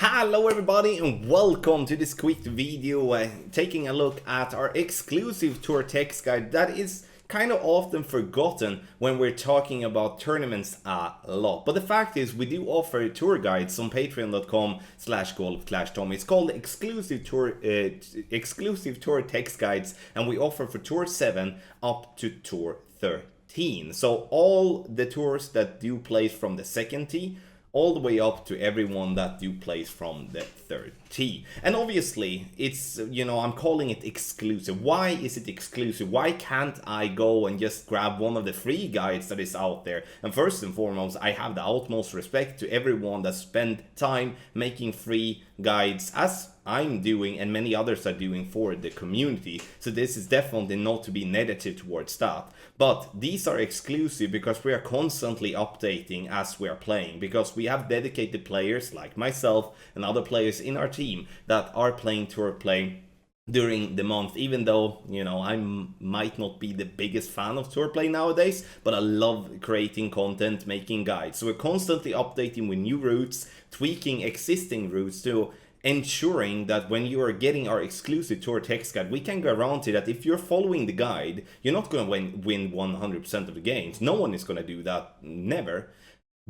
Hello everybody and welcome to this quick video taking a look at our exclusive tour text guide that is kind of often forgotten when we're talking about tournaments a lot. But the fact is we do offer tour guides on patreon.com/golf/tommy. It's called exclusive tour text guides, and we offer for tour 7 up to tour 13. So all the tours that do place from the second tee all the way up to everyone that do plays from the third tee. And obviously it's, I'm calling it exclusive. Why is it exclusive? Why can't I go and just grab one of the free guides that is out there? And first and foremost, I have the utmost respect to everyone that spent time making free guides, as I'm doing and many others are doing for the community. So this is definitely not to be negative towards that. But these are exclusive because we are constantly updating as we are playing, because we have dedicated players like myself and other players in our team that are playing tour play during the month, even though, I might not be the biggest fan of tour play nowadays, but I love creating content, making guides. So we're constantly updating with new routes, tweaking existing routes to ensuring that when you are getting our exclusive tour text guide, we can guarantee that if you're following the guide, you're not going to win 100% of the games. No one is going to do that, never.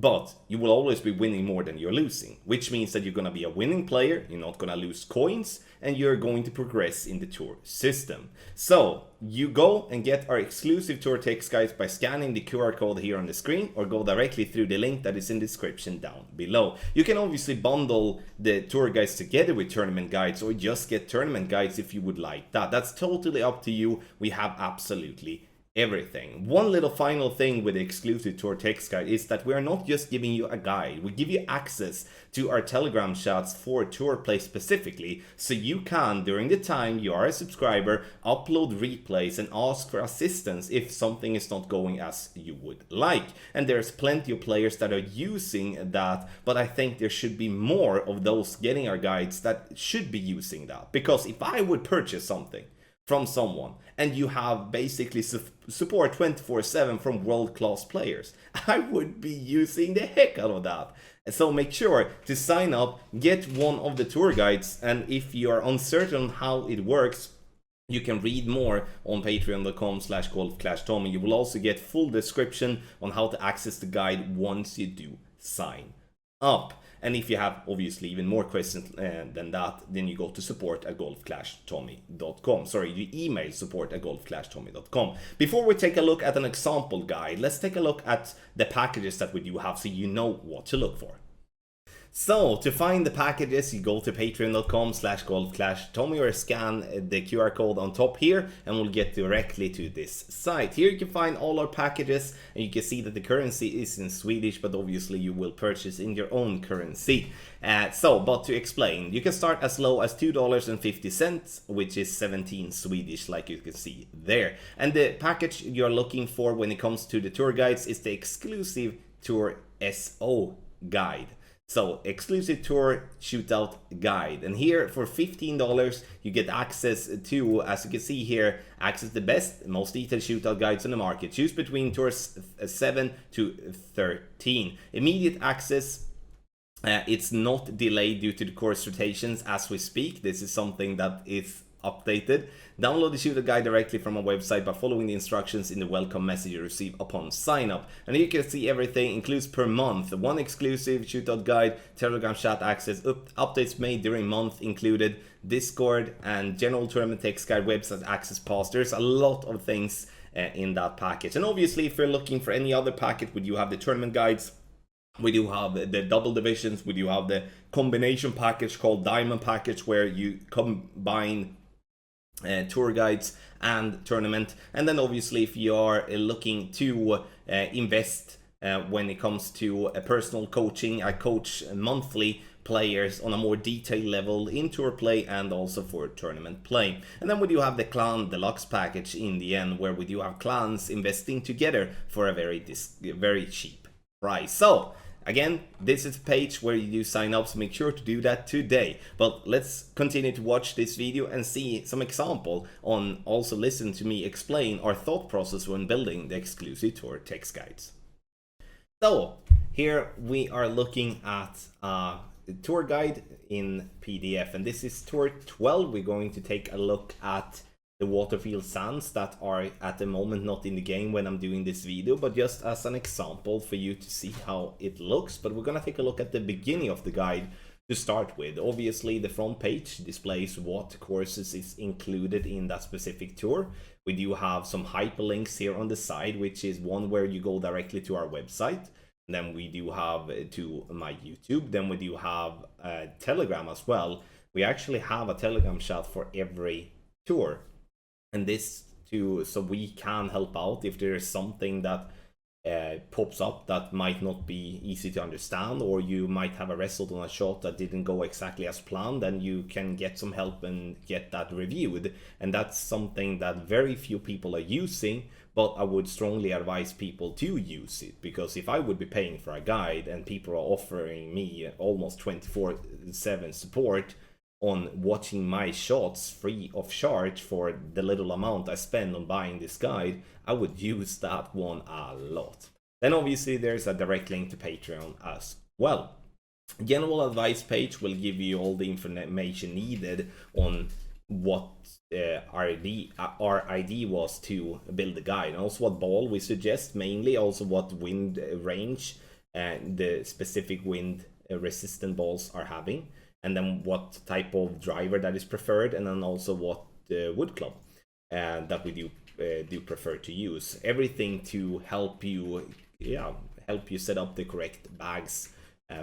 But you will always be winning more than you're losing, which means that you're going to be a winning player, you're not going to lose coins, and you're going to progress in the tour system. So you go and get our exclusive tour text guides by scanning the QR code here on the screen, or go directly through the link that is in the description down below. You can obviously bundle the tour guides together with tournament guides, or just get tournament guides if you would like that. That's totally up to you. We have absolutely everything. One little final thing with the exclusive tour text guide is that we are not just giving you a guide, we give you access to our Telegram chats for tour play specifically, so you can, during the time you are a subscriber, upload replays and ask for assistance if something is not going as you would like. And there's plenty of players that are using that, but I think there should be more of those getting our guides that should be using that. Because if I would purchase something from someone and you have basically support 24/7 from world-class players, I would be using the heck out of that. So make sure to sign up, get one of the tour guides, and if you are uncertain how it works, you can read more on patreon.com/golf/tommy. You will also get full description on how to access the guide once you do sign up. And if you have obviously even more questions than that, then you go to support@golf-tommy.com. Sorry, you email support@golf-tommy.com. Before we take a look at an example guide, let's take a look at the packages that we do have so you know what to look for. So to find the packages, you go to patreon.com/golf-tommy or scan the QR code on top here and we'll get directly to this site. Here you can find all our packages, and you can see that the currency is in Swedish, but obviously you will purchase in your own currency. But to explain, you can start as low as $2.50, which is 17 Swedish, like you can see there. And the package you're looking for when it comes to the tour guides is the exclusive Tour SO guide. So, exclusive tour shootout guide. And here for $15 you get access to, as you can see here, access the best, most detailed shootout guides on the market. Choose between tours 7 to 13. Immediate access. It's not delayed due to the course rotations as we speak. This is something that is updated. Download the shootout guide directly from our website by following the instructions in the welcome message you receive upon sign up. And here you can see everything includes per month. One exclusive shootout guide, Telegram chat access, updates made during month included, Discord, and general tournament text guide, website access pass. There's a lot of things in that package. And obviously if you're looking for any other package, we do have the tournament guides. We do have the double divisions. We do have the combination package called Diamond Package, where you combine tour guides and tournament. And then obviously if you are looking to invest when it comes to personal coaching, I coach monthly players on a more detailed level in tour play and also for tournament play. And then we do have the Clan Deluxe package in the end, where we do have clans investing together for a very cheap price. So again, this is a page where you do sign up, so make sure to do that today. But let's continue to watch this video and see some example on, also listen to me explain our thought process when building the exclusive tour text guides. So here we are looking at tour guide in PDF, and this is tour 12. We're going to take a look at the Waterfield Sands that are at the moment not in the game when I'm doing this video, but just as an example for you to see how it looks. But we're gonna take a look at the beginning of the guide to start with. Obviously the front page displays what courses is included in that specific tour. We do have some hyperlinks here on the side, which is one where you go directly to our website. And then we do have to my YouTube. Then we do have Telegram as well. We actually have a Telegram chat for every tour. And this too, so we can help out if there is something that pops up that might not be easy to understand, or you might have a result on a shot that didn't go exactly as planned, then you can get some help and get that reviewed. And that's something that very few people are using, but I would strongly advise people to use it, because if I would be paying for a guide and people are offering me almost 24/7 support on watching my shots free of charge for the little amount I spend on buying this guide, I would use that one a lot. Then obviously there's a direct link to Patreon as well. General advice page will give you all the information needed on what our ID was to build the guide, and also what ball we suggest mainly, also what wind range and the specific wind resistant balls are having, and then what type of driver that is preferred, and then also what wood club that we do prefer to use. Everything to help you set up the correct bags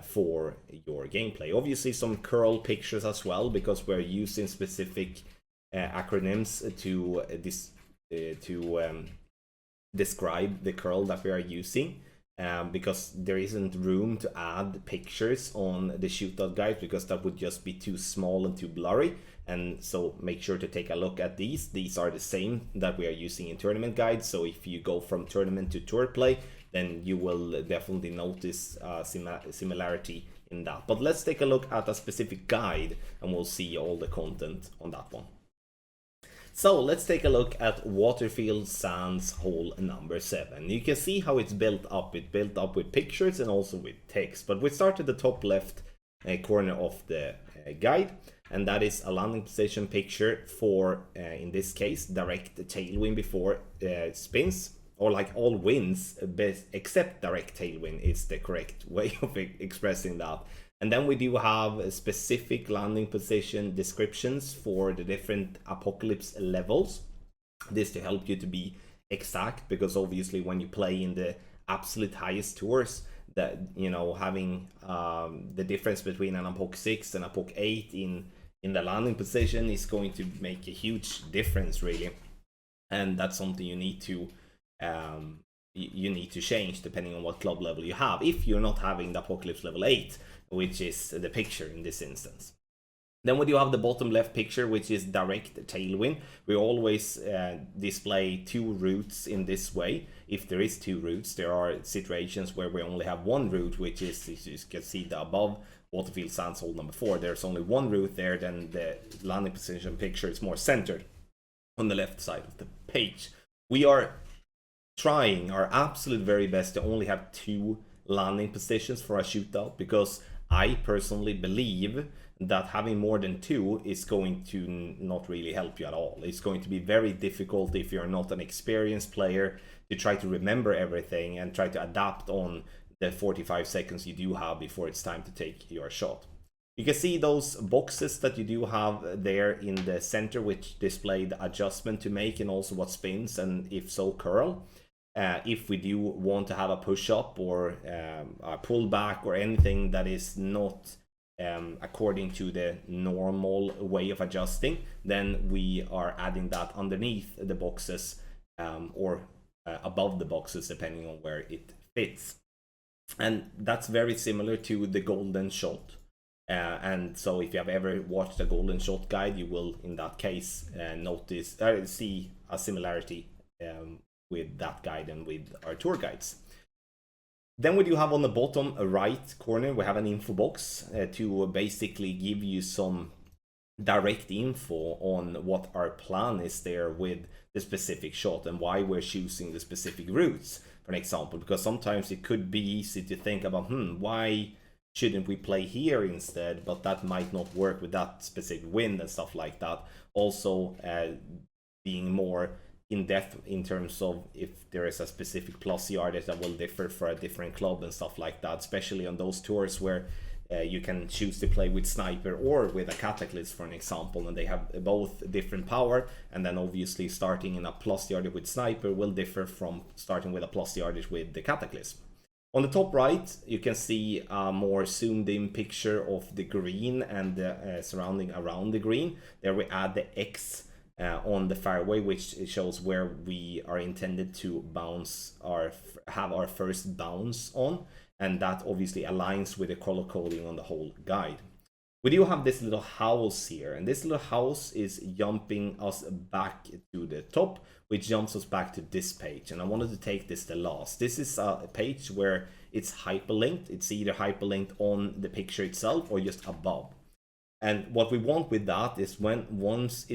for your gameplay. Obviously some curl pictures as well, because we're using specific acronyms to describe the curl that we are using. Because there isn't room to add pictures on the Shootout guide, because that would just be too small and too blurry. And so make sure to take a look at these. These are the same that we are using in tournament guides. So if you go from tournament to tour play, then you will definitely notice similarity in that. But let's take a look at a specific guide and we'll see all the content on that one. So let's take a look at Waterfield Sands hole number 7. You can see how it's built up. It's built up with pictures and also with text. But we start at the top left corner of the guide, and that is a landing position picture for, in this case, direct tailwind before spins, or like all winds except direct tailwind is the correct way of expressing that. And then we do have specific landing position descriptions for the different apocalypse levels. This to help you to be exact, because obviously when you play in the absolute highest tours, that, you know, having the difference between an apoc 6 and apoc 8 in the landing position is going to make a huge difference, really. And that's something you need to change depending on what club level you have, if you're not having the apocalypse level 8, which is the picture in this instance. Then we do have the bottom left picture, which is direct tailwind. We always display 2 routes in this way. If there is 2 routes, there are situations where we only have 1 route, which is, as you can see, the above Waterfield Sands hole number 4. There's only 1 route there, then the landing position picture is more centered on the left side of the page. We are trying our absolute very best to only have 2 landing positions for a shootout, because I personally believe that having more than 2 is going to not really help you at all. It's going to be very difficult if you're not an experienced player to try to remember everything and try to adapt on the 45 seconds you do have before it's time to take your shot. You can see those boxes that you do have there in the center, which display the adjustment to make and also what spins and, if so, curl. If we do want to have a push-up or a pullback or anything that is not according to the normal way of adjusting, then we are adding that underneath the boxes or above the boxes, depending on where it fits. And that's very similar to the golden shot. And so if you have ever watched a golden shot guide, you will in that case see a similarity with that guide and with our tour guides. Then we do have on the bottom right corner, we have an info box to basically give you some direct info on what our plan is there with the specific shot and why we're choosing the specific routes, for an example. Because sometimes it could be easy to think about, why shouldn't we play here instead, but that might not work with that specific wind and stuff like that. Also being more in depth in terms of if there is a specific plus yardage that will differ for a different club and stuff like that, especially on those tours where you can choose to play with Sniper or with a Cataclysm, for an example, and they have both different power, and then obviously starting in a plus yardage with Sniper will differ from starting with a plus yardage with the Cataclysm. On the top right, you can see a more zoomed in picture of the green and the surrounding around the green. There we add the X on the fairway, which shows where we are intended to have our first bounce on, and that obviously aligns with the color coding on the whole guide. We do have this little house here, and this little house is jumping us back to the top, which jumps us back to this page, and I wanted to take this the last. This is a page where it's hyperlinked. It's either hyperlinked on the picture itself or just above. And what we want with that is once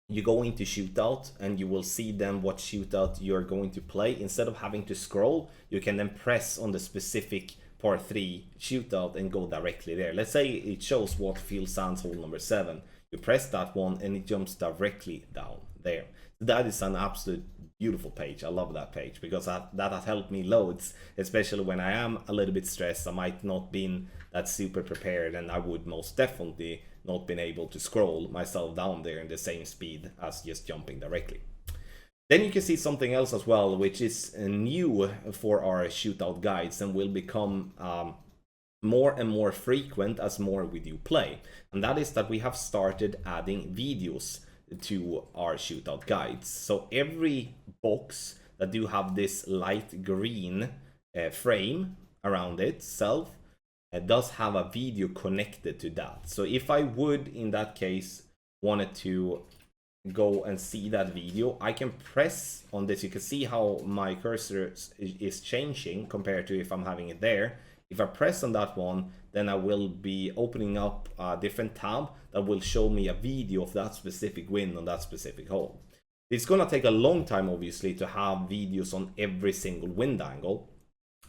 you go into Shootout and you will see then what Shootout you're going to play, instead of having to scroll, you can then press on the specific par 3 Shootout and go directly there. Let's say it shows Waterfield Sands hole number 7. You press that one and it jumps directly down there. That is an absolute beautiful page. I love that page because that has helped me loads, especially when I am a little bit stressed. I might not been that super prepared, and I would most definitely not been able to scroll myself down there in the same speed as just jumping directly. Then you can see something else as well, which is new for our Shootout guides and will become more and more frequent as more we do play. And that is that we have started adding videos to our Shootout guides. So every box that do have this light green frame around itself does have a video connected to that. So if I would in that case wanted to go and see that video, I can press on this. You can see how my cursor is changing compared to if I'm having it there. If I press on that one, then I will be opening up a different tab that will show me a video of that specific win on that specific hole. It's gonna take a long time obviously to have videos on every single wind angle,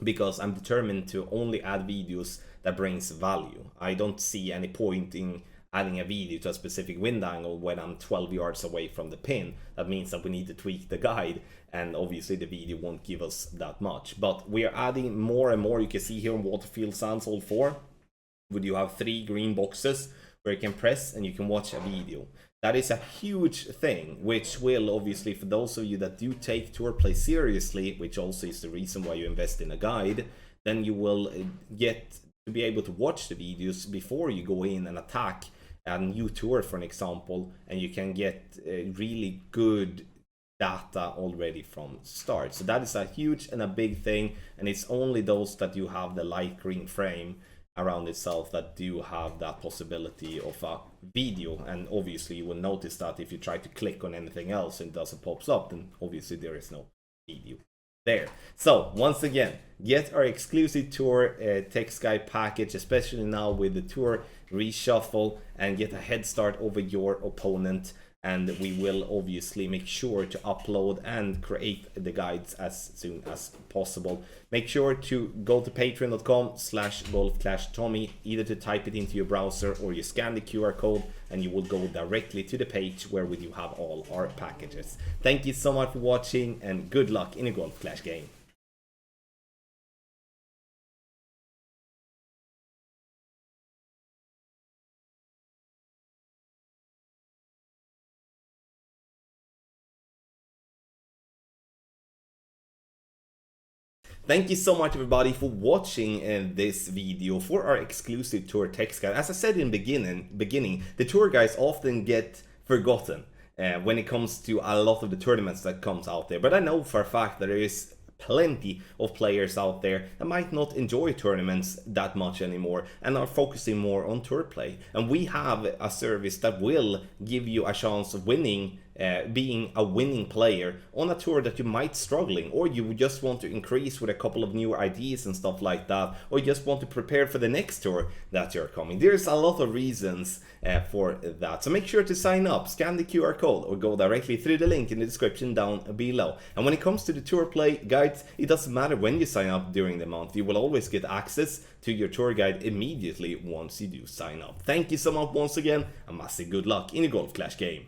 because I'm determined to only add videos that brings value. I don't see any point in adding a video to a specific wind angle when I'm 12 yards away from the pin. That means that we need to tweak the guide, and obviously the video won't give us that much. But we are adding more and more. You can see here on Waterfield Sands hole 4, would you have 3 green boxes where you can press and you can watch a video. That is a huge thing, which will obviously, for those of you that do take tour play seriously, which also is the reason why you invest in a guide, then you will get to be able to watch the videos before you go in and attack a new tour, for an example, and you can get really good data already from start. So that is a huge and a big thing, and it's only those that you have the light green frame around itself that do have that possibility of a video. And obviously you will notice that if you try to click on anything else and it doesn't pops up, then obviously there is no video there. So once again, get our exclusive tour text guide package, especially now with the tour reshuffle, and get a head start over your opponent. And we will obviously make sure to upload and create the guides as soon as possible. Make sure to go to patreon.com/golfclashtommy, either to type it into your browser or you scan the QR code and you will go directly to the page where we do have all our packages. Thank you so much for watching, and good luck in a Golf Clash game. Thank you so much everybody for watching this video for our exclusive tour text guide. As I said in beginning, the tour guides often get forgotten when it comes to a lot of the tournaments that comes out there. But I know for a fact that there is plenty of players out there that might not enjoy tournaments that much anymore and are focusing more on tour play. And we have a service that will give you a chance of winning being a winning player on a tour that you might struggling, or you just want to increase with a couple of new ideas and stuff like that, or you just want to prepare for the next tour that you're coming. There's a lot of reasons for that. So make sure to sign up, scan the QR code, or go directly through the link in the description down below. And when it comes to the tour play guides, it doesn't matter when you sign up during the month. You will always get access to your tour guide immediately once you do sign up. Thank you so much once again, and massive good luck in the Golf Clash game.